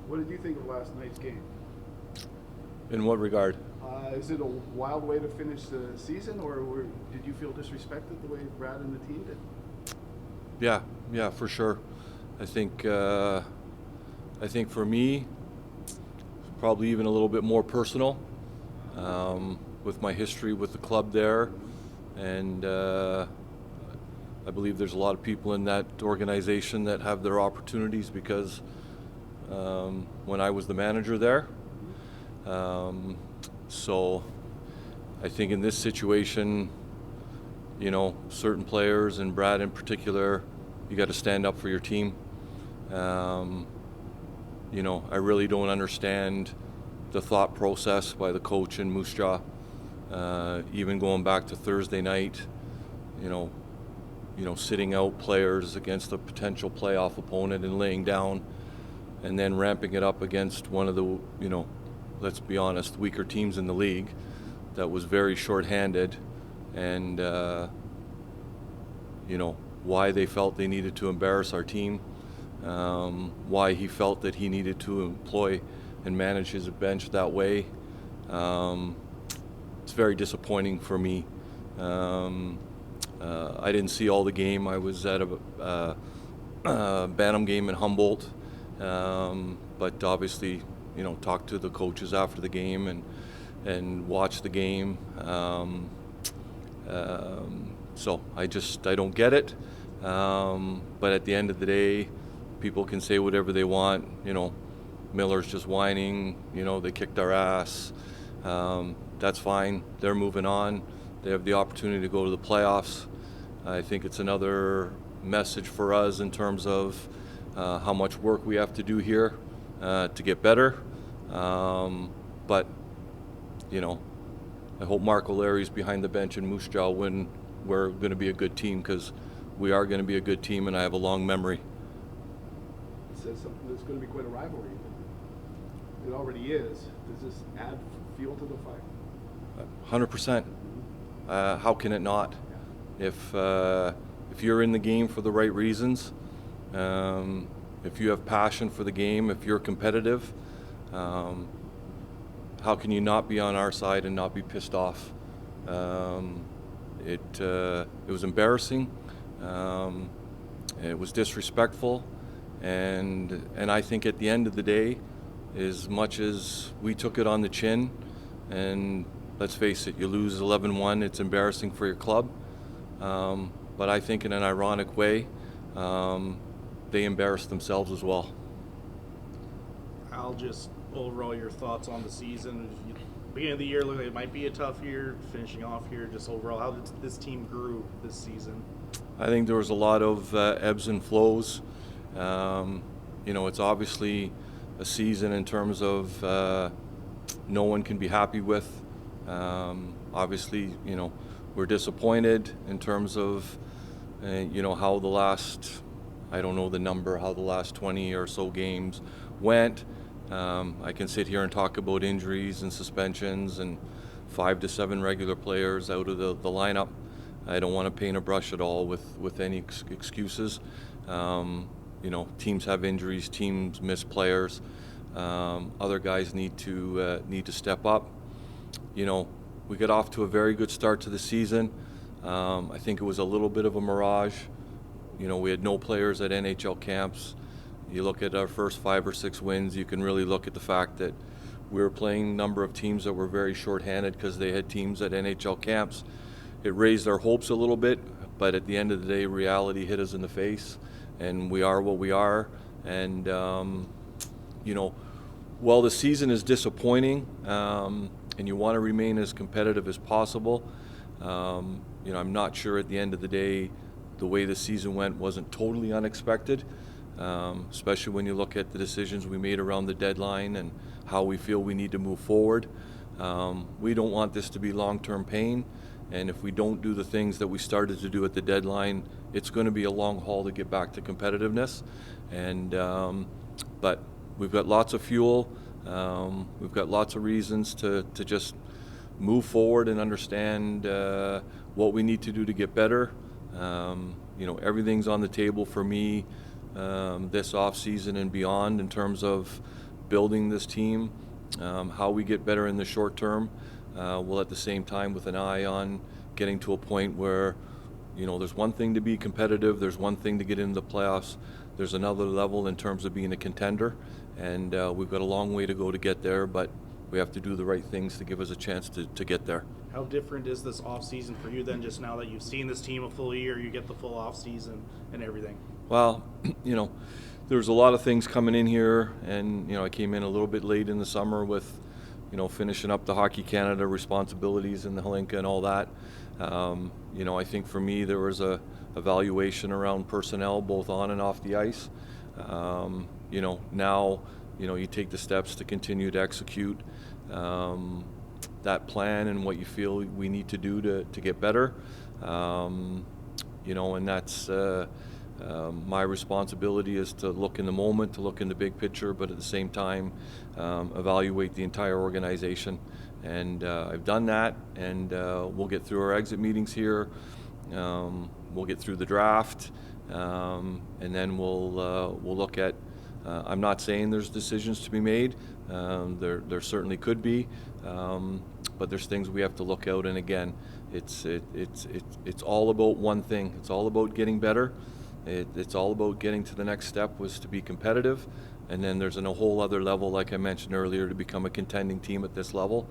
What did you think of last night's game? In what regard? Is it a wild way to finish the season, or did you feel disrespected the way Brad and the team did? Yeah, for sure. I think for me, probably even a little bit more personal, with my history with the club there, and I believe there's a lot of people in that organization that have their opportunities because when I was the manager there. So I think in this situation, certain players, and Brad in particular, you got to stand up for your team. I really don't understand the thought process by the coach in Moose Jaw. Even going back to Thursday night, sitting out players against a potential playoff opponent and laying down, and then ramping it up against one of the, let's be honest, weaker teams in the league that was very shorthanded, and why they felt they needed to embarrass our team, why he felt that he needed to employ and manage his bench that way. It's very disappointing for me. I didn't see all the game. I was at a Bantam game in Humboldt, but obviously, talked to the coaches after the game and watched the game. So I don't get it. But at the end of the day, people can say whatever they want. Millar's just whining. They kicked our ass. That's fine. They're moving on. They have the opportunity to go to the playoffs. I think it's another message for us in terms of how much work we have to do here to get better. But, I hope Mark O'Leary's behind the bench in Moose Jaw when we're going to be a good team, because we are going to be a good team, and I have a long memory. It says something that's going to be quite a rivalry. It already is. Does this add fuel to the fire? 100%. How can it not? If you're in the game for the right reasons, if you have passion for the game, if you're competitive, how can you not be on our side and not be pissed off? It was embarrassing. It was disrespectful, and I think at the end of the day, as much as we took it on the chin, and let's face it, you lose 11-1, it's embarrassing for your club. But I think in an ironic way, they embarrassed themselves as well. I'll just overall your thoughts on the season. Beginning of the year looked like it might be a tough year. Finishing off here, just overall, how did this team grew this season? I think there was a lot of ebbs and flows. It's obviously a season in terms of no one can be happy with. Obviously, we're disappointed in terms of how the last, I don't know the number, how the last 20 or so games went. I can sit here and talk about injuries and suspensions and 5 to 7 regular players out of the lineup. I don't want to paint a brush at all with any excuses. Teams have injuries, teams miss players. Other guys need to step up. We got off to a very good start to the season. I think it was a little bit of a mirage. We had no players at NHL camps. You look at our first 5 or 6 wins, you can really look at the fact that we were playing a number of teams that were very shorthanded because they had teams at NHL camps. It raised our hopes a little bit, but at the end of the day, reality hit us in the face, and we are what we are. And, while the season is disappointing, and you want to remain as competitive as possible, I'm not sure at the end of the day the way the season went wasn't totally unexpected, especially when you look at the decisions we made around the deadline and how we feel we need to move forward. We don't want this to be long-term pain, and if we don't do the things that we started to do at the deadline, it's going to be a long haul to get back to competitiveness. And but we've got lots of fuel. We've got lots of reasons to just move forward and understand what we need to do to get better. Everything's on the table for me this off season and beyond in terms of building this team, how we get better in the short term, while at the same time with an eye on getting to a point where, you know, there's one thing to be competitive, there's one thing to get into the playoffs, there's another level in terms of being a contender, and we've got a long way to go to get there, but we have to do the right things to give us a chance to get there. How different is this off season for you then? Just now that you've seen this team a full year, you get the full off season and everything. Well, you know, there's a lot of things coming in here, and you know, I came in a little bit late in the summer with, you know, finishing up the Hockey Canada responsibilities in the Hlinka and all that. You know, I think for me there was a evaluation around personnel both on and off the ice. You know, now, you know, you take the steps to continue to execute that plan and what you feel we need to do to get better. You know, and that's my responsibility is to look in the moment, to look in the big picture, but at the same time evaluate the entire organization. And I've done that, and we'll get through our exit meetings here. We'll get through the draft, and then we'll look at. I'm not saying there's decisions to be made. There certainly could be, but there's things we have to look out. And again, it's all about one thing. It's all about getting better. It's all about getting to the next step, was to be competitive, and then there's a whole other level, like I mentioned earlier, to become a contending team at this level.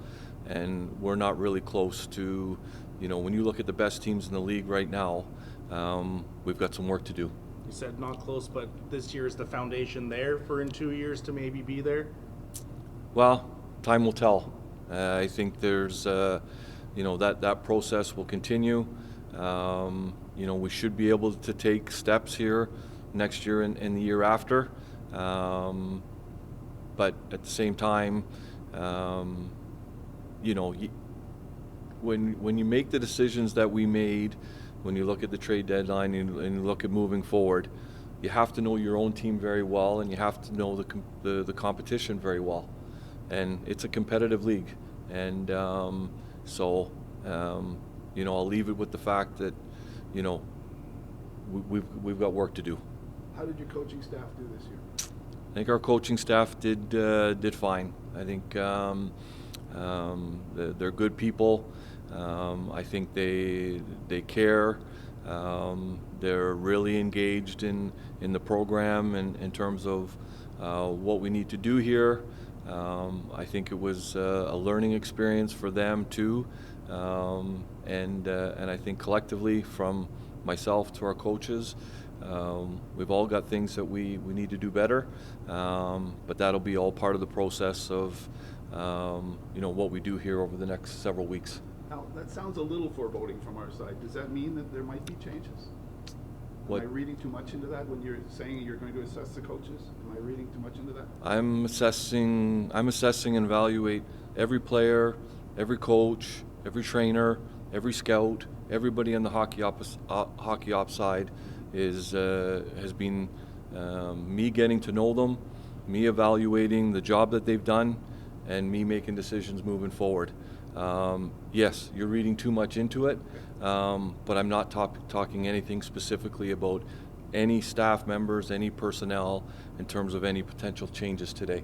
And we're not really close to, you know, when you look at the best teams in the league right now, we've got some work to do. You said not close, but this year is the foundation there for in 2 years to maybe be there? Well, time will tell. I think there's, you know, that process will continue. You know, we should be able to take steps here next year and the year after. But at the same time, you know, when you make the decisions that we made, when you look at the trade deadline and you look at moving forward, you have to know your own team very well, and you have to know the competition very well. And it's a competitive league. And so, you know, I'll leave it with the fact that, you know, we've got work to do. How did your coaching staff do this year? I think our coaching staff did fine. I think they're good people. I think they care. They're really engaged in the program and in terms of what we need to do here. I think it was a learning experience for them too, and I think collectively, from myself to our coaches, we've all got things that we need to do better, but that'll be all part of the process of you know, what we do here over the next several weeks. Now, that sounds a little foreboding from our side. Does that mean that there might be changes? What? Am I reading too much into that when you're saying you're going to assess the coaches? Am I reading too much into that? I'm assessing and evaluate every player, every coach, every trainer, every scout, everybody on the hockey ops side has been me getting to know them, me evaluating the job that they've done, and me making decisions moving forward. Yes, you're reading too much into it, but I'm not talking anything specifically about any staff members, any personnel, in terms of any potential changes today.